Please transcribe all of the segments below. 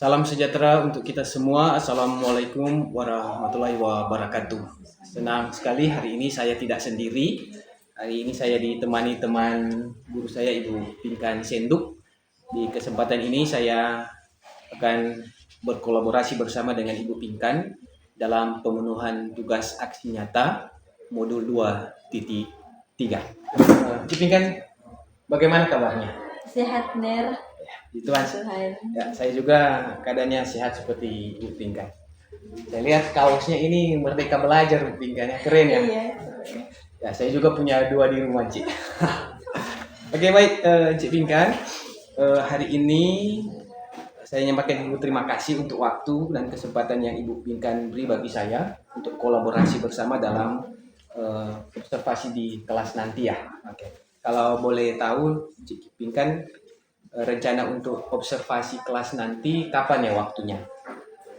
Salam sejahtera untuk kita semua. Assalamualaikum warahmatullahi wabarakatuh. Senang sekali hari ini saya tidak sendiri. Hari ini saya ditemani teman guru saya, Ibu Pinkan Senduk. Di kesempatan ini saya akan berkolaborasi bersama dengan Ibu Pinkan dalam pemenuhan tugas aksi nyata modul 2.3. Ibu Pinkan, bagaimana kabarnya? Sehat, Ner. Itu Mas. Ya, saya juga keadaannya sehat seperti Ibu Pinkan. Saya lihat kaosnya ini Merdeka Belajar, Ibu Pinkan, ya keren ya. Iya. Ya, saya juga punya 2 di rumah, Cik. Oke, baik, Cik Pinkan. Hari ini saya nyampaikan Ibu terima kasih untuk waktu dan kesempatan yang Ibu Pinkan beri bagi saya untuk kolaborasi bersama dalam observasi di kelas nanti ya. Oke. Kalau boleh tahu, Cik Pinkan, rencana untuk observasi kelas nanti kapan ya waktunya?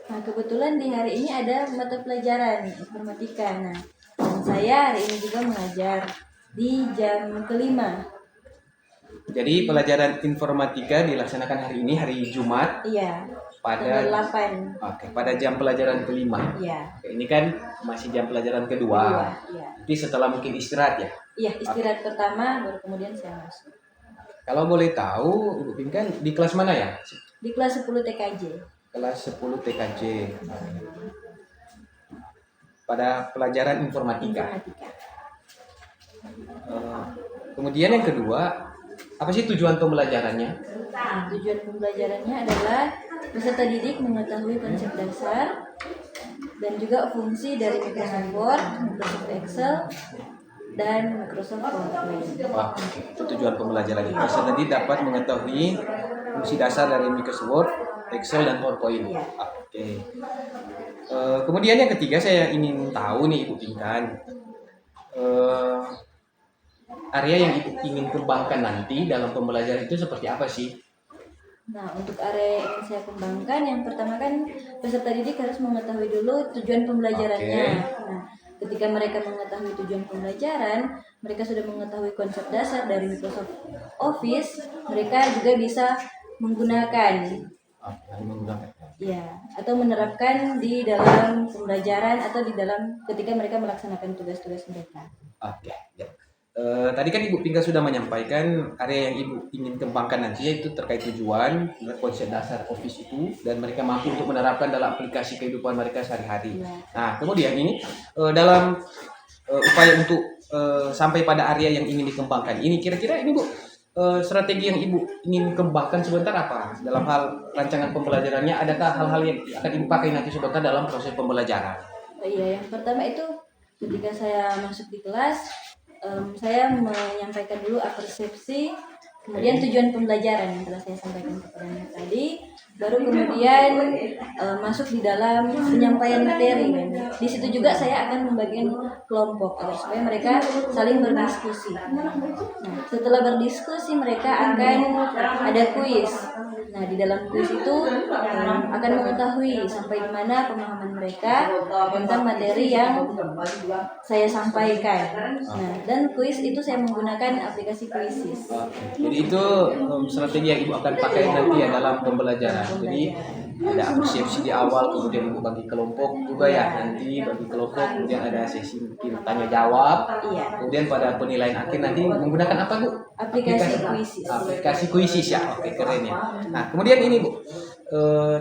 Nah, kebetulan di hari ini ada mata pelajaran informatika. Nah, dan saya hari ini juga mengajar di jam kelima. Jadi pelajaran informatika dilaksanakan hari ini, hari Jumat. Iya. Pada tanggal 8. Oke, pada jam pelajaran kelima. Iya. Oke, ini kan masih jam pelajaran kedua. Iya. Nanti setelah mungkin istirahat ya. Iya, istirahat pertama baru kemudian saya masuk. Kalau boleh tahu, Ibu Pinkan di kelas mana ya? Di kelas 10 TKJ. Kelas 10 TKJ. Pada pelajaran informatika. Kemudian yang kedua, apa sih tujuan pembelajarannya? Nah, tujuan pembelajarannya adalah peserta didik mengetahui konsep dasar dan juga fungsi dari Microsoft Word, Microsoft Excel, dan Microsoft PowerPoint. Wah, itu tujuan pembelajaran ini. Peserta didik dapat mengetahui fungsi dasar dari Microsoft Word, Excel, dan PowerPoint. Iya. Oke. Kemudian yang ketiga saya ingin tahu nih Ibu Pinkan, area yang Ibu ingin kembangkan nanti dalam pembelajaran itu seperti apa sih? Nah, untuk area yang ingin saya kembangkan, yang pertama kan peserta didik harus mengetahui dulu tujuan pembelajarannya. Oke. Nah, ketika mereka mengetahui tujuan pembelajaran, mereka sudah mengetahui konsep dasar dari Microsoft Office, mereka juga bisa menggunakan, ya, atau menerapkan di dalam pembelajaran atau di dalam ketika mereka melaksanakan tugas-tugas mereka. Oke. Ya. Tadi kan Ibu Pinkan sudah menyampaikan area yang Ibu ingin kembangkan nanti yaitu terkait tujuan, konsep dasar Office itu, dan mereka mampu untuk menerapkan dalam aplikasi kehidupan mereka sehari-hari. Ya. Nah, kemudian ini dalam upaya untuk sampai pada area yang ingin dikembangkan ini, kira-kira ini Bu, strategi yang Ibu ingin kembangkan sebentar apa dalam hal rancangan pembelajarannya? Adakah hal-hal yang akan Ibu pakai nanti sebentar dalam proses pembelajaran? Iya, yang pertama itu ketika saya masuk di kelas, saya menyampaikan dulu persepsi, kemudian tujuan pembelajaran yang telah saya sampaikan kepada Anda tadi, baru kemudian masuk di dalam penyampaian materi. Di situ juga saya akan membagikan kelompok agar supaya mereka saling berdiskusi. Nah, setelah berdiskusi mereka akan ada kuis. Nah, di dalam kuis itu akan mengetahui sampai di mana pemahaman mereka tentang materi yang saya sampaikan. Nah, dan kuis itu saya menggunakan aplikasi Quizzes. Jadi itu strategi yang Ibu akan pakai nanti ya dalam pembelajaran. Jadi ada persepsi di awal, kemudian Ibu bagi kelompok juga ya, nanti bagi kelompok, kemudian ada sesi mungkin tanya jawab. Iya. Kemudian pada penilaian akhir nanti menggunakan apa Bu? Aplikasi Quizzes. Aplikasi Quizzes ya. Oke, keren ya. Nah, kemudian ini Bu,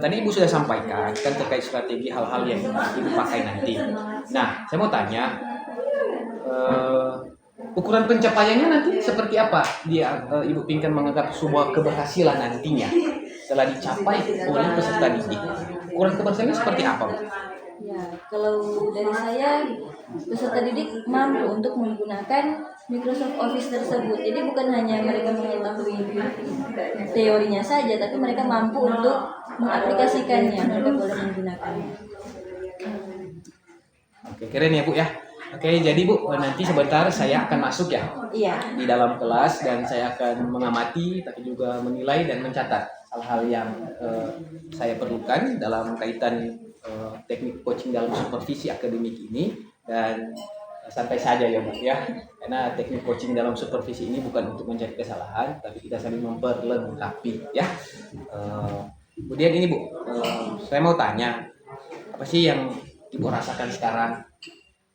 tadi Ibu sudah sampaikan kan terkait strategi hal-hal yang Ibu pakai nanti. Nah, saya mau tanya, ukuran pencapaiannya nanti seperti apa? Dia Ibu Pinkan menganggap sebuah keberhasilan nantinya setelah dicapai oleh peserta didik. Ukuran keberhasilannya seperti apa, Bu? Ya, kalau dari saya, peserta didik mampu untuk menggunakan Microsoft Office tersebut. Jadi bukan hanya mereka mengetahui teorinya saja, tapi mereka mampu untuk mengaplikasikannya. Mereka boleh menggunakannya. Oke, keren ya Bu ya. Oke, jadi Bu, nanti sebentar saya akan masuk ya Iya. di dalam kelas dan saya akan mengamati, tapi juga menilai dan mencatat hal-hal yang saya perlukan dalam kaitan teknik coaching dalam supervisi akademik ini. Dan santai saja ya Bu ya, karena teknik coaching dalam supervisi ini bukan untuk mencari kesalahan, tapi kita saling memperlengkapi ya. Kemudian ini Bu, saya mau tanya, apa sih yang Ibu rasakan sekarang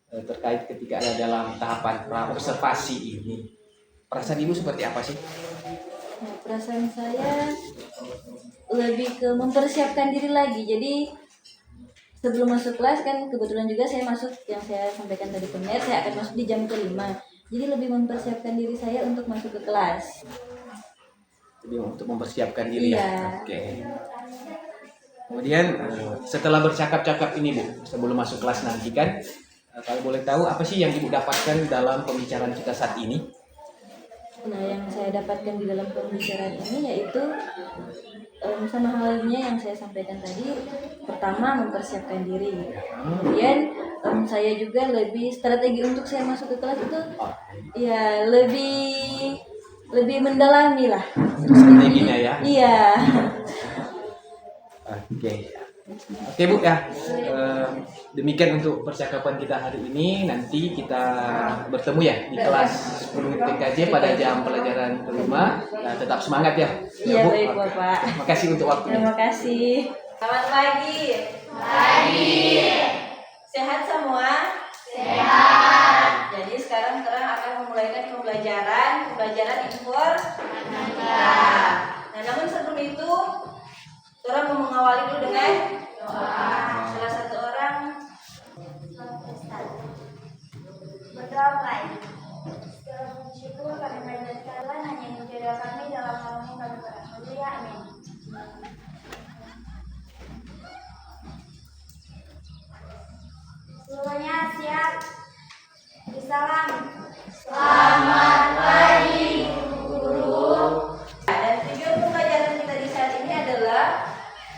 terkait ketika ada dalam tahapan pra observasi ini? Perasaan Ibu seperti apa sih? Nah, perasaan saya lebih ke mempersiapkan diri lagi. Jadi sebelum masuk kelas kan kebetulan juga saya masuk yang saya sampaikan tadi ke Mer, saya akan masuk di jam kelima. Jadi lebih mempersiapkan diri saya untuk masuk ke kelas. Jadi untuk mempersiapkan diri ya. Iya. Oke. Kemudian setelah bercakap-cakap ini Bu, sebelum masuk kelas nanti kan, kalau boleh tahu apa sih yang Ibu dapatkan dalam pembicaraan kita saat ini? Nah, yang saya dapatkan di dalam pembicaraan ini yaitu sama halnya yang saya sampaikan tadi. Pertama, mempersiapkan diri. Kemudian saya juga lebih strategi untuk saya masuk ke kelas itu ya lebih mendalami lah. Strateginya ya. Iya. Oke Bu ya. Demikian untuk percakapan kita hari ini. Nanti kita bertemu ya di kelas 10 TKJ pada jam pelajaran kelima. Nah, tetap semangat ya. Iya, Bu. baik Bapak. Terima kasih untuk waktunya. Terima kasih. Selamat pagi. Pagi. Sehat semua? Sehat. Jadi sekarang akan memulaikan pembelajaran informatika. Nah, namun sebelum itu orang mau mengawali dulu dengan doa. Salah satu orang berdoa baik. Segala puji syukur kami panjatkan Tuhan hanya menjaga kami dalam naungan kami berhaleluya. Amin. Semuanya siap. Salam. Selamat pagi, guru. dan tujuan pembelajaran kita di saat ini adalah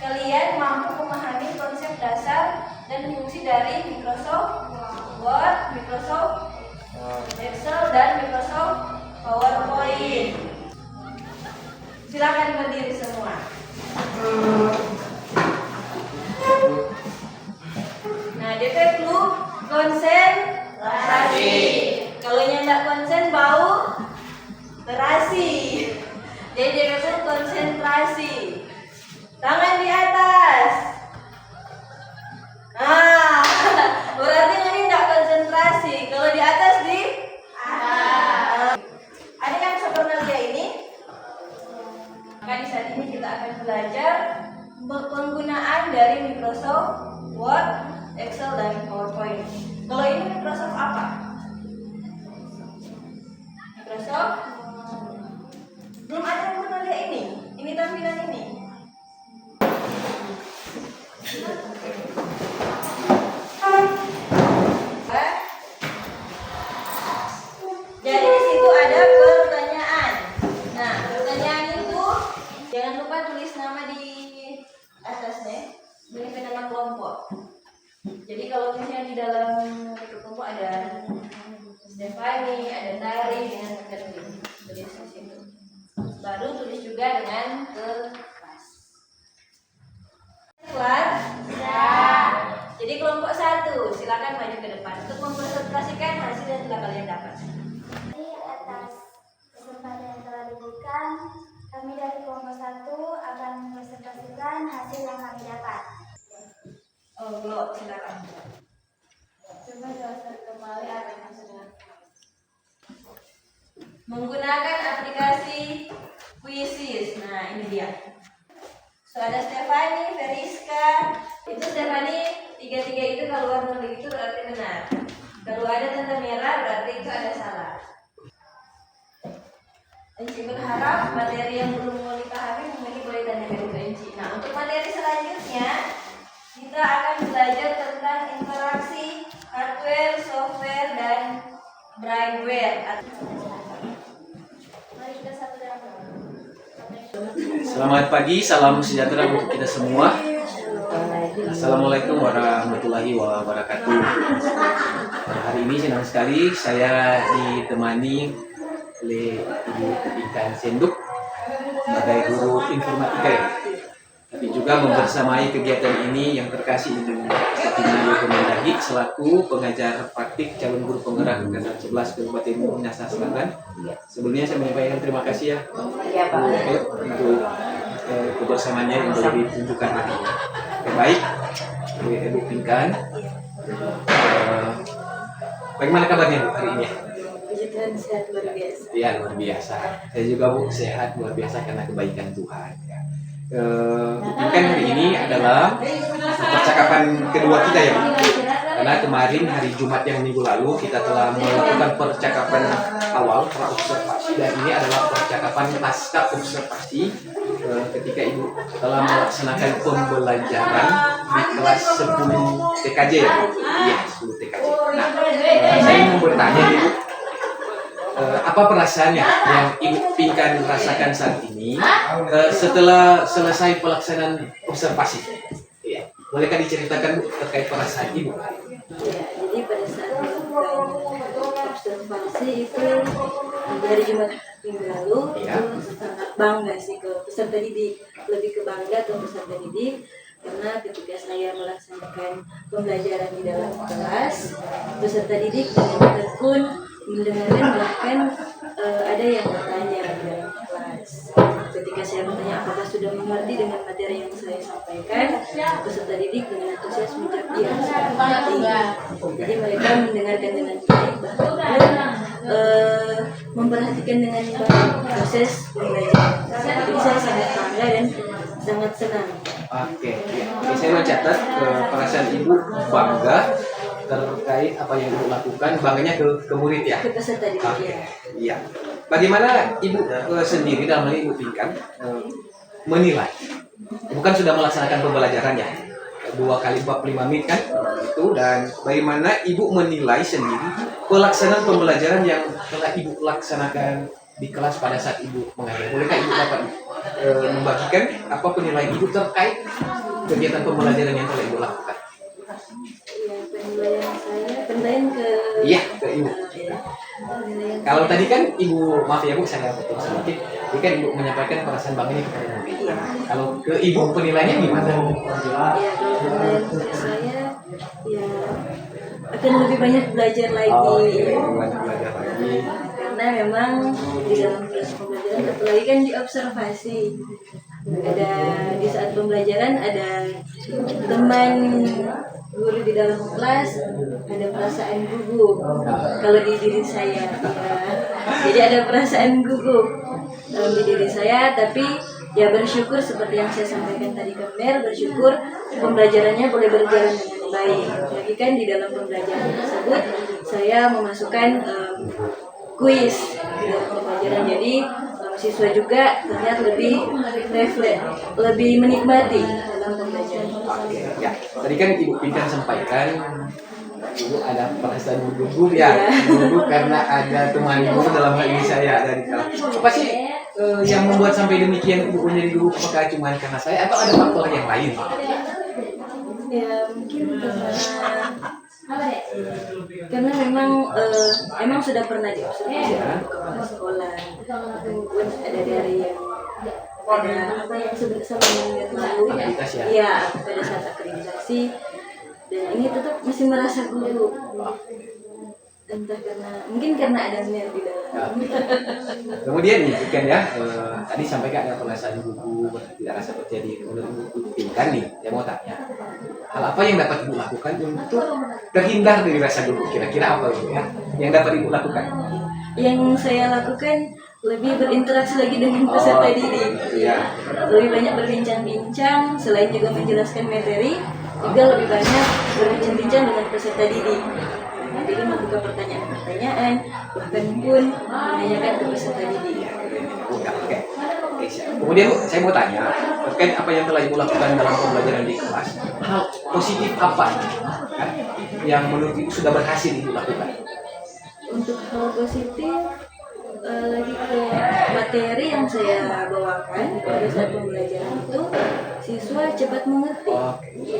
kalian mampu memahami konsep dasar dan fungsi dari Microsoft Word, Microsoft Excel, dan Microsoft PowerPoint. Silakan berdiri semua. Nah, DP clue konsentrasi. Kalau yang nggak konsen bau terasi. Jadi DP clue konsentrasi. Tangan di atas. Ah, berarti ini nggak konsentrasi. Kalau di atas di atas. Ada yang pernah lihat ini? Maka di saat ini kita akan belajar penggunaan dari Microsoft Word, Excel, dan PowerPoint. Kalau ini Microsoft apa? Microsoft? Belum ada yang pernah lihat ini. Ini tampilan ini. Jadi di situ ada pertanyaan. Nah, pertanyaan itu jangan lupa tulis nama di atasnya. Ini nama kelompok. Jadi kalau misalnya di dalam kelompok ada Stefani, ada Tari dengan rekening, tulis di situ. Baru tulis juga dengan kelas. Kelas? Ya. Jadi kelompok 1, silakan maju ke depan untuk mempresentasikan hasil yang telah kalian dapat. Atas kesempatan yang telah diberikan, kami dari kelompok 1 akan mempresentasikan hasil yang kami dapat. Oh, Glo, silakan. Coba jelaskan kembali apa yang maksudnya. Menggunakan aplikasi Quizzes. Nah, ini dia. So, ada Stefani, Veriska. Itu Stefani, tiga-tiga itu kalau luar negeri itu berarti benar. Kalau ada tanda merah berarti itu ada salah. Enci berharap materi yang belum mau dipahami mungkin boleh tanya ke Enci. Nah, untuk materi selanjutnya kita akan belajar tentang interaksi hardware, software, dan brainware. Mari kita satu dalam Selamat pagi, salam sejahtera untuk kita semua. Assalamualaikum warahmatullahi wabarakatuh. Hari ini senang sekali saya ditemani oleh Ibu Ikan Senduk sebagai guru informatika ya. Tapi juga membersamai kegiatan ini yang terkasih Ibu Fatimah Kemendahi selaku pengajar praktik calon guru penggerak angkatan 11 Kabupaten Minahasa Selatan. Sebelumnya saya menyampaikan terima kasih ya, untuk kebersamaannya yang boleh ditunjukkan hari ini. Oke, baik, Ibu Pinkan. Bagaimana kabarnya Bu hari ini? Puji Tuhan sehat luar biasa. Ya, luar biasa. Saya juga Bu sehat luar biasa karena kebaikan Tuhan. Ya. Mungkin hari ini adalah percakapan kedua kita ya Bu. Karena kemarin hari Jumat yang minggu lalu kita telah melakukan percakapan awal pra-observasi, dan ini adalah percakapan pasca observasi ketika Ibu telah melaksanakan pembelajaran di kelas 10 TKJ ya. Iya, 10 TKJ. Nah, saya mau bertanya Ibu, apa perasaannya yang Ibu Pinkan rasakan saat ini setelah selesai pelaksanaan observasi? Iya. Bolehkah diceritakan Bu terkait perasaan Ibu? Ya, jadi pada saat melakukan observasi itu dari Jumat minggu lalu Ya. itu sangat bangga sih ke peserta didik, lebih ke bangga ke peserta didik karena ketika saya melaksanakan pembelajaran di dalam kelas, peserta didik dengan tekun mendengarkan, bahkan ada yang bertanya di dalam kelas. Ketika saya bertanya apakah sudah mengerti dengan materi yang saya sampaikan, peserta didik dengan antusias menjawab iya, sudah mengerti. Jadi mereka mendengarkan dengan baik, bahkan memperhatikan dengan baik proses pembelajaran. Jadi saya sangat bangga dan sangat senang. Oke, ya. Oke, saya mencatat perasaan Ibu bangga terkait apa yang Ibu lakukan, bangganya ke murid ya. Ke peserta didik Oke, ya. iya. Bagaimana Ibu sendiri dalam hal ini Ibu Pinkan menilai? Ibu kan sudah melaksanakan pembelajaran ya, 2 kali 45 menit kan itu, dan bagaimana Ibu menilai sendiri pelaksanaan pembelajaran yang telah Ibu laksanakan di kelas pada saat Ibu mengajar? Bolehkah Ibu dapat membagikan apa penilaian Ibu terkait kegiatan pembelajaran yang telah Ibu lakukan? Ya, penilaian ke Iya, ke Ibu. penilaian Kalau saya- tadi kan Ibu, maaf ya Bu, saya potong sedikit. Tadi kan Ibu menyampaikan perasaan bangganya kepada murid. Kalau ke Ibu penilaiannya gimana? ya, kalau penilaian ke saya ya akan lebih banyak belajar lagi. Belajar lagi. Karena memang di dalam proses pembelajaran, apalagi kan di observasi, ada di saat pembelajaran ada teman guru di dalam kelas, ada perasaan gugup kalau di diri saya ya. Jadi ada perasaan gugup di diri saya, tapi ya bersyukur seperti yang saya sampaikan tadi ke Mer, bersyukur pembelajarannya boleh berjalan dengan baik. Lagi kan di dalam pembelajaran tersebut saya memasukkan kuis di dalam pembelajaran, jadi siswa juga terlihat lebih refleks, lebih menikmati dalam pembelajaran. Oke, ya. Tadi kan Ibu Pinkan sampaikan Ibu ada perasaan gugup ya, gugup karena ada teman Ibu, dalam hal ini saya ada di kelas. Apa sih yang membuat sampai demikian Ibu menjadi gugup? Apakah cuma karena saya atau ada faktor yang lain? Ya mungkin karena memang emang sudah pernah diobservasi dalam kepala sekolah, ataupun ada dari yang ada apa yang sebelumnya lalu Akreditasi ya? ya pada saat akreditasi, dan ini tetap masih merasa gugup, entah mungkin karena ada Mer di dalam. Kemudian nih Ikan ya, tadi sampaikan ada perasaan gugup, tidak rasa terjadi. Menurut Ibu Pinkan nih, saya mau tanya, hal apa yang dapat Ibu lakukan untuk terhindar dari rasa gugup? Kira-kira apa itu ya yang dapat Ibu lakukan? Yang saya lakukan lebih berinteraksi lagi dengan peserta didik, iya. lebih banyak berbincang-bincang, selain juga menjelaskan materi, juga lebih banyak berbincang-bincang dengan peserta didik. Jadi membuka pertanyaan-pertanyaan, bahkan pun menanyakan ke peserta didik. Udah, oke. Oke, siap. Kemudian Bu, saya mau tanya terkait apa yang telah Ibu lakukan dalam pembelajaran di kelas. Hal positif apa kan, yang menurut Ibu sudah berhasil Ibu lakukan? Untuk hal positif, lagi ke materi yang saya bawakan pada saat pembelajaran itu, siswa cepat mengerti. Oke.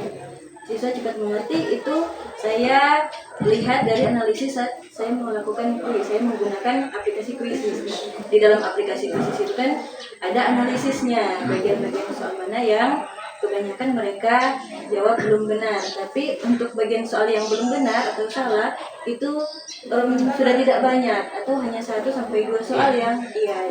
Siswa cepat mengerti itu saya lihat dari analisis saat saya melakukan kuis. Saya menggunakan aplikasi Quizizz. Di dalam aplikasi Quizizz itu kan ada analisisnya, bagian-bagian soal mana yang kebanyakan mereka jawab belum benar. Tapi untuk bagian soal yang belum benar atau salah itu sudah tidak banyak, atau hanya 1 sampai 2 soal yang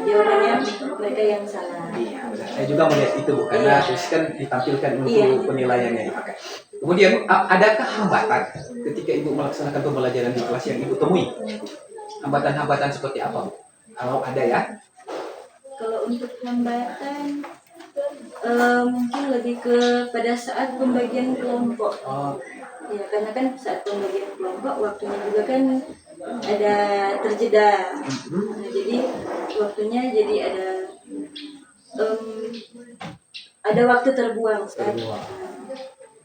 jawabannya mereka yang salah. Iya, benar. Saya juga melihat itu Bu, karena terus kan ditampilkan untuk Iya. penilaian yang dipakai. Kemudian adakah hambatan ketika Ibu melaksanakan pembelajaran di kelas yang Ibu temui? Hambatan-hambatan seperti apa Bu? Kalau ada ya? Kalau untuk hambatan mungkin lebih ke pada saat pembagian kelompok. Oh, Ya, karena kan saat pembagian kelompok waktunya juga kan ada terjeda. Nah, jadi waktunya jadi ada waktu terbuang saat Terbuang.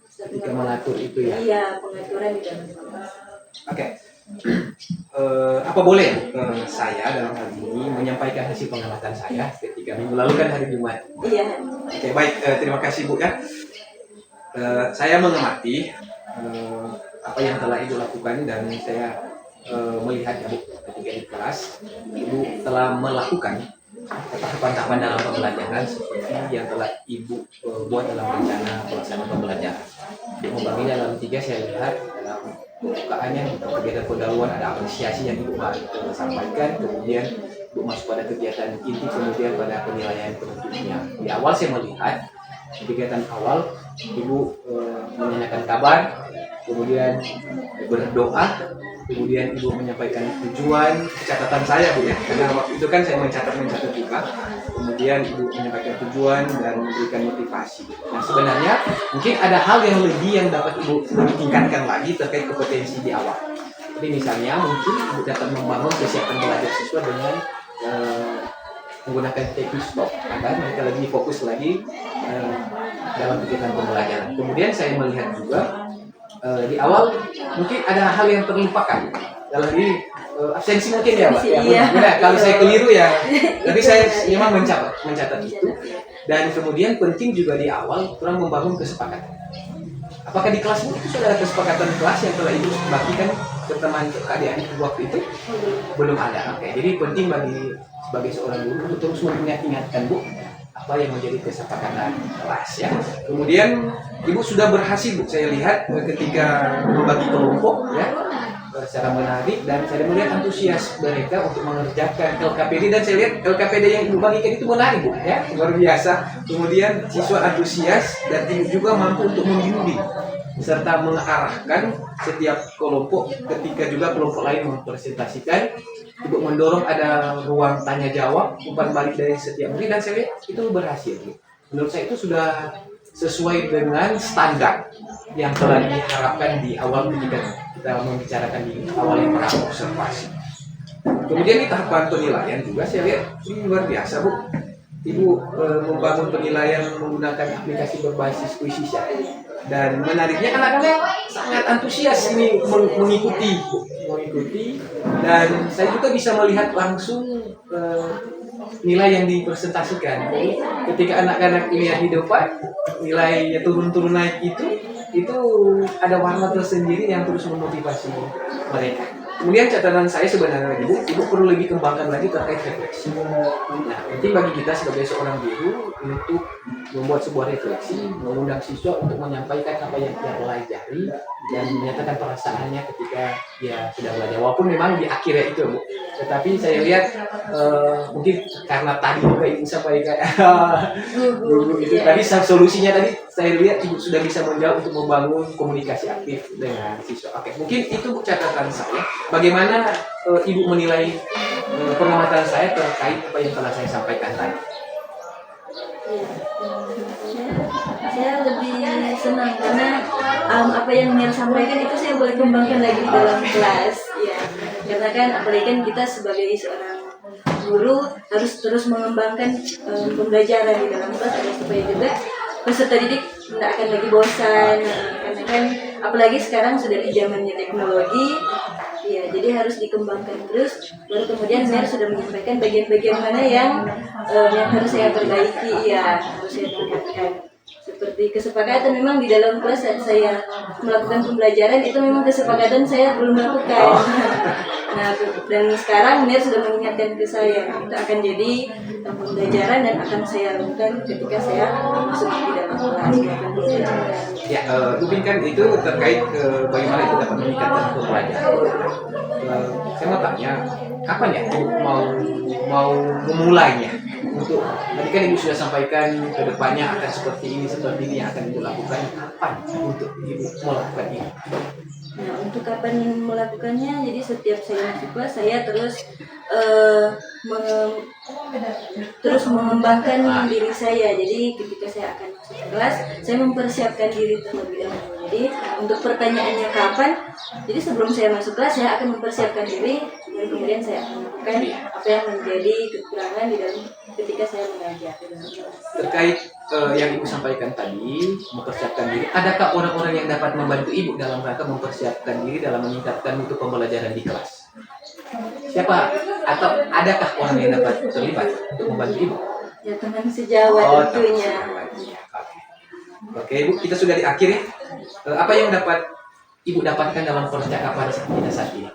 saat ketika mengatur itu ya. Iya, pengaturan di dalam kelas. Oke. Apa boleh saya dalam hal ini menyampaikan hasil pengamatan saya ketika minggu lalu kan hari Jumat. Iya. Oke, baik. Terima kasih Bu ya. Saya mengamati apa yang telah Ibu lakukan dan saya melihat ya Bu, ketika di kelas Ibu telah melakukan tahapan-tahapan dalam pembelajaran seperti yang telah Ibu buat dalam rencana pelaksanaan pembelajaran. Membaginya dalam 3, saya lihat dalam pembukaannya kegiatan pendahuluan ada apresiasi yang Ibu sampaikan, kemudian Ibu masuk pada kegiatan inti, kemudian pada penilaian penutupnya. Di awal saya melihat kegiatan awal Ibu menanyakan kabar, kemudian berdoa, kemudian Ibu menyampaikan tujuan, catatan saya Bu ya, karena waktu itu kan saya mencatat juga, kemudian Ibu menyampaikan tujuan dan memberikan motivasi. Nah sebenarnya mungkin ada hal yang lebih yang dapat Ibu tingkatkan lagi terkait kompetensi di awal. Jadi misalnya mungkin Ibu dapat membangun kesiapan belajar siswa dengan menggunakan teknik stop agar mereka lebih fokus lagi dalam kegiatan pembelajaran. Kemudian saya melihat juga di awal mungkin ada hal yang terlupakan dalam ini absensi mungkin ya Pak. Iya. Benar, kalau saya keliru ya, tapi saya memang mencatat itu. Dan kemudian penting juga di awal kurang membangun kesepakatan. Apakah di kelas itu sudah ada kesepakatan kelas yang telah Ibu bagikan ke teman adik-adik waktu itu? Belum ada. Oke, jadi penting bagi sebagai seorang guru untuk terus mengingatkan Bu apa yang menjadi kesepakatan kelas ya. Kemudian Ibu sudah berhasil Bu, saya lihat ketika membagi kelompok ya secara menarik, dan saya melihat antusias mereka untuk mengerjakan LKPD, dan saya lihat LKPD yang Ibu bagikan itu menarik Bu ya, luar biasa. Kemudian siswa antusias dan Ibu juga mampu untuk membimbing serta mengarahkan setiap kelompok ketika juga kelompok lain mempresentasikan. Ibu mendorong ada ruang tanya jawab, umpan balik dari setiap murid, dan saya lihat itu berhasil. Menurut saya itu sudah sesuai dengan standar yang telah diharapkan di awal ketika kita membicarakan di awal yang pra observasi. Kemudian di tahapan penilaian juga saya lihat ini luar biasa Bu. Ibu membangun penilaian menggunakan aplikasi berbasis kuisisya, dan menariknya anak-anak sangat antusias ini mengikuti, dan saya juga bisa melihat langsung nilai yang dipresentasikan. Jadi ketika anak-anak lihat di depan nilainya turun naik itu ada warna tersendiri yang terus memotivasi mereka. Kemudian catatan saya sebenarnya Ibu perlu lebih kembangkan lagi terkait refleksi. Nah, penting bagi kita sebagai seorang guru untuk membuat sebuah refleksi, mengundang siswa untuk menyampaikan apa yang dia pelajari dan menyatakan perasaannya ketika dia sedang belajar. Walaupun memang di akhirnya itu Bu. Tetapi saya lihat mungkin karena tadi juga Ibu sampaikan guru itu tadi solusinya tadi saya lihat Ibu sudah bisa menjawab untuk membangun komunikasi aktif dengan siswa. Oke, mungkin itu catatan saya. Bagaimana Ibu menilai pengamatan saya terkait apa yang telah saya sampaikan tadi? Saya lebih senang karena apa yang Mir sampaikan itu saya boleh kembangkan lagi di dalam kelas ya, karena kan apalagi kan kita sebagai seorang guru harus terus mengembangkan pembelajaran di dalam kelas agar supaya juga peserta didik tidak akan lagi bosan, karena kan apalagi sekarang sudah di zamannya teknologi ya, jadi harus dikembangkan terus. Baru kemudian saya sudah menyampaikan bagian-bagian mana yang harus saya perbaiki ya, harus saya tingkatkan. Seperti kesepakatan, memang di dalam kelas saat saya melakukan pembelajaran itu memang kesepakatan saya belum lakukan. Nah, dan sekarang Munir sudah mengingatkan ke saya itu akan jadi pembelajaran dan akan saya lakukan ketika saya masuk di dalam kelas. Ya, Upin kan itu terkait bagaimana itu dapat meningkatkan pembelajaran. Saya mau tanya, kapan ya Ibu mau memulainya? Untuk tadi kan Ibu sudah sampaikan ke depannya akan seperti ini yang akan Ibu lakukan. Kapan untuk Ibu melakukan ini? Nah, untuk kapan melakukannya? Jadi setiap saya masuk kelas saya terus mengembangkan diri saya. Jadi ketika saya akan masuk kelas, saya mempersiapkan diri terlebih dahulu. Jadi untuk pertanyaannya kapan? Jadi sebelum saya masuk kelas saya akan mempersiapkan diri, dan kemudian saya akan melakukan apa yang menjadi kekurangan di dalam ketika saya mengajar di dalam kelas. Terkait yang Ibu sampaikan tadi, mempersiapkan diri, adakah orang-orang yang dapat membantu Ibu dalam rangka mempersiapkan diri dalam meningkatkan mutu pembelajaran di kelas? Siapa atau adakah orang yang dapat terlibat untuk membantu Ibu? Ya, teman sejawat tentunya. Oke, Ibu, kita sudah di akhir ya. Apa yang dapat Ibu dapatkan dalam percakapan kita saat ini?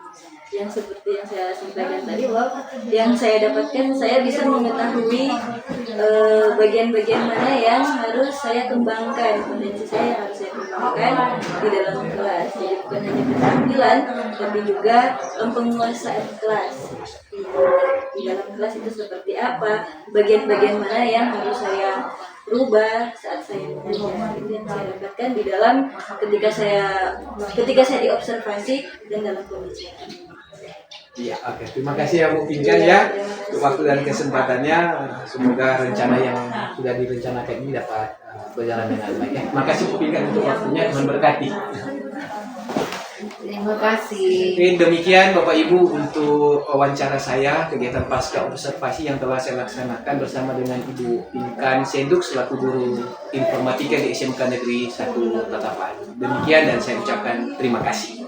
Yang seperti yang saya sampaikan tadi, bahwa yang saya dapatkan, saya bisa mengetahui bagian-bagian mana yang harus saya kembangkan, potensi saya yang harus saya kembangkan di dalam kelas. Jadi bukan hanya keterampilan, tapi juga penguasaan kelas. Di dalam kelas itu seperti apa, bagian-bagian mana yang harus saya rubah saat saya mengajar. Itu yang saya dapatkan di dalam ketika saya diobservasi dan dalam pembicaraan. Iya, oke. Terima kasih ya Bu Pinkan ya untuk waktu dan kesempatannya. Semoga rencana yang sudah direncanakan ini dapat berjalan dengan baik ya. Terima kasih Bu Pinkan untuk waktunya, Tuhan berkati. Terima kasih. Oke, demikian Bapak Ibu untuk wawancara saya kegiatan pasca observasi yang telah saya laksanakan bersama dengan Ibu Pinkan Senduk selaku guru informatika di SMK Negeri 1 Tatapan. Demikian dan saya ucapkan terima kasih.